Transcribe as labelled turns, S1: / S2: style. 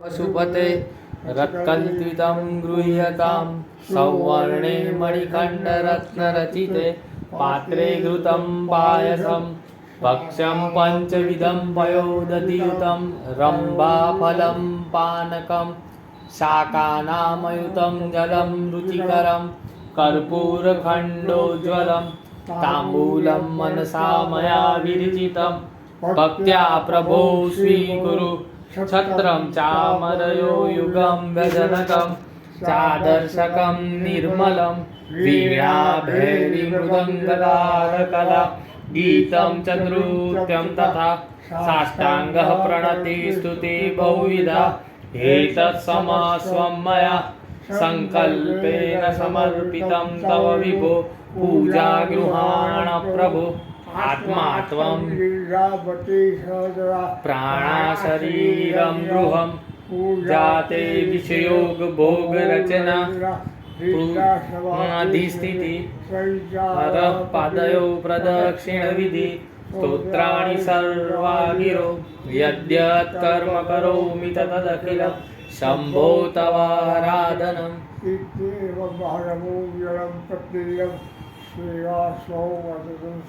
S1: पशुपते रत्कल्पितं गृह्यतां सौवर्णे मणिखण्डरत्नरचिते पात्रे घृतं पायसं भक्ष्यं पञ्चविधं पयोदधियुतं रम्भाफलं पानकं शाकानामयुतं जलं रुचिकरं कर्पूरखण्डोज्ज्वलं ताम्बूलं मनसा मया विरचितं भक्त्या प्रभो स्वीकुरु छत्रं चामरयो युगं व्यजनकं चादर्शकं निर्मलं वीणाभैरीमृदङ्गतारकला गीतं च नृत्यं तथा साष्टाङ्गः प्रणति स्तुति बहुविधा एतत्समस्वं मया सङ्कल्पेन समर्पितं तव विभो पूजा गृहाण प्रभो आत्मा त्वं प्राणशरीरं गृहं जाते विषयोग भोग रचना अधिस्थिति हरः पादयो प्रदक्षिण विधि स्तोत्राणि सर्वा गिरो यद्यत् कर्म करोमि तदखिलं शम्भो तवाराधनम्
S2: इत्येवं भारमो व्यलं प्रत्ययं श्रेयासौ वदतं